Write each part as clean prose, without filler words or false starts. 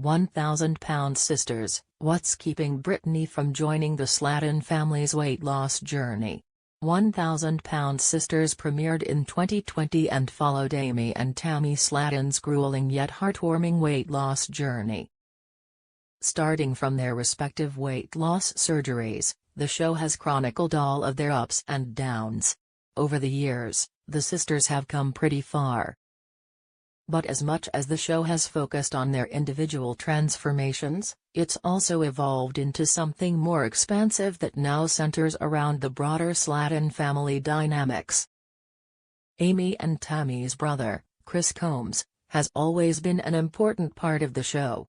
1,000-pound sisters, what's keeping Brittany from joining the Slatton family's weight loss journey? 1,000-pound sisters premiered in 2020 and followed Amy and Tammy Slatton's grueling yet heartwarming weight loss journey. Starting from their respective weight loss surgeries, the show has chronicled all of their ups and downs. Over the years, the sisters have come pretty far. But as much as the show has focused on their individual transformations, it's also evolved into something more expansive that now centers around the broader Slatton family dynamics. Amy and Tammy's brother, Chris Combs, has always been an important part of the show.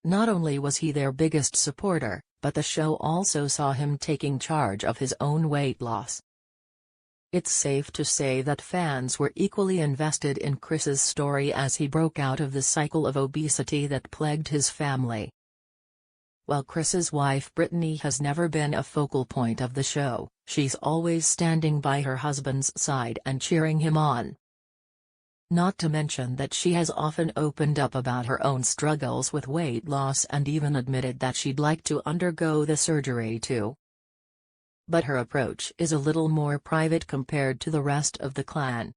Not only was he their biggest supporter, but the show also saw him taking charge of his own weight loss. It's safe to say that fans were equally invested in Chris's story as he broke out of the cycle of obesity that plagued his family. While Chris's wife Brittany has never been a focal point of the show, she's always standing by her husband's side and cheering him on. Not to mention that she has often opened up about her own struggles with weight loss and even admitted that she'd like to undergo the surgery too. But her approach is a little more private compared to the rest of the clan.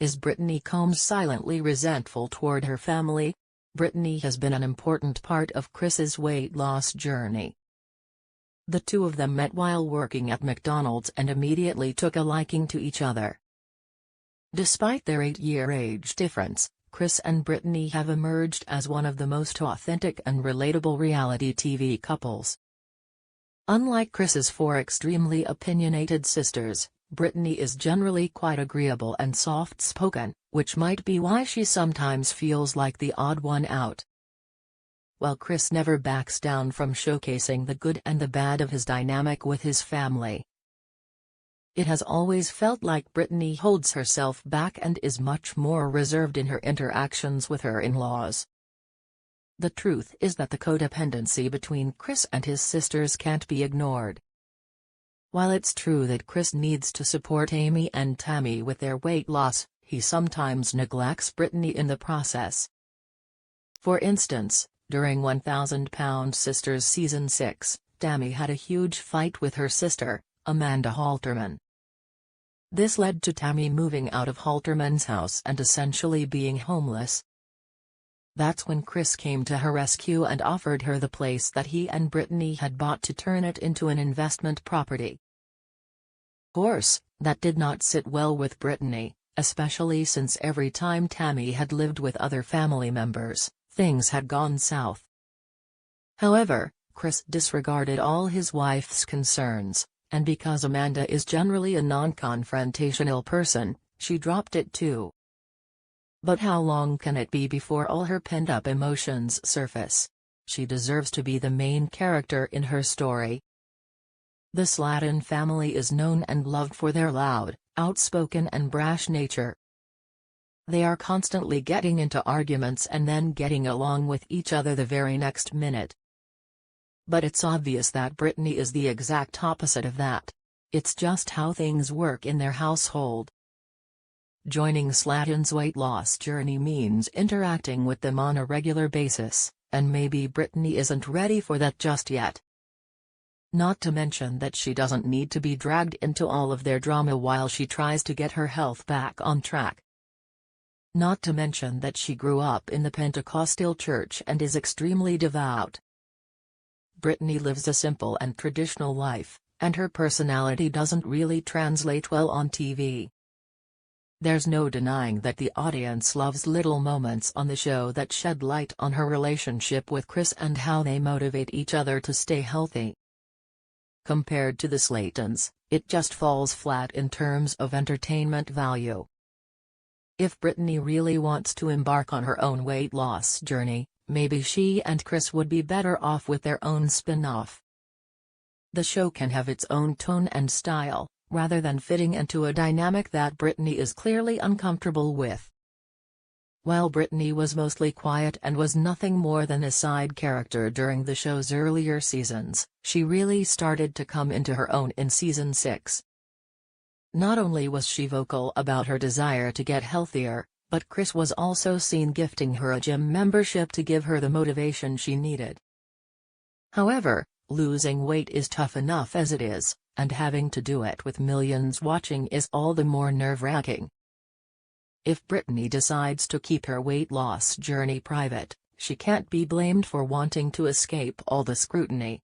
Is Brittany Combs silently resentful toward her family? Brittany has been an important part of Chris's weight loss journey. The two of them met while working at McDonald's and immediately took a liking to each other. Despite their 8-year age difference, Chris and Brittany have emerged as one of the most authentic and relatable reality TV couples. Unlike Chris's four extremely opinionated sisters, Brittany is generally quite agreeable and soft-spoken, which might be why she sometimes feels like the odd one out. While Chris never backs down from showcasing the good and the bad of his dynamic with his family, it has always felt like Brittany holds herself back and is much more reserved in her interactions with her in-laws. The truth is that the codependency between Chris and his sisters can't be ignored. While it's true that Chris needs to support Amy and Tammy with their weight loss, he sometimes neglects Brittany in the process. For instance, during 1,000-pound Sisters Season 6, Tammy had a huge fight with her sister, Amanda Halterman. This led to Tammy moving out of Halterman's house and essentially being homeless. That's when Chris came to her rescue and offered her the place that he and Brittany had bought to turn it into an investment property. Of course, that did not sit well with Brittany, especially since every time Tammy had lived with other family members, things had gone south. However, Chris disregarded all his wife's concerns, and because Amanda is generally a non-confrontational person, she dropped it too. But how long can it be before all her pent-up emotions surface? She deserves to be the main character in her story. The Slatton family is known and loved for their loud, outspoken and brash nature. They are constantly getting into arguments and then getting along with each other the very next minute. But it's obvious that Brittany is the exact opposite of that. It's just how things work in their household. Joining Slatton's weight loss journey means interacting with them on a regular basis, and maybe Brittany isn't ready for that just yet. Not to mention that she doesn't need to be dragged into all of their drama while she tries to get her health back on track. Not to mention that she grew up in the Pentecostal church and is extremely devout. Brittany lives a simple and traditional life, and her personality doesn't really translate well on TV. There's no denying that the audience loves little moments on the show that shed light on her relationship with Chris and how they motivate each other to stay healthy. Compared to the Slattons, it just falls flat in terms of entertainment value. If Brittany really wants to embark on her own weight loss journey, maybe she and Chris would be better off with their own spin-off. The show can have its own tone and style, rather than fitting into a dynamic that Brittany is clearly uncomfortable with. While Brittany was mostly quiet and was nothing more than a side character during the show's earlier seasons, she really started to come into her own in Season 6. Not only was she vocal about her desire to get healthier, but Kris was also seen gifting her a gym membership to give her the motivation she needed. However, losing weight is tough enough as it is, and having to do it with millions watching is all the more nerve-wracking. If Brittany decides to keep her weight loss journey private, she can't be blamed for wanting to escape all the scrutiny.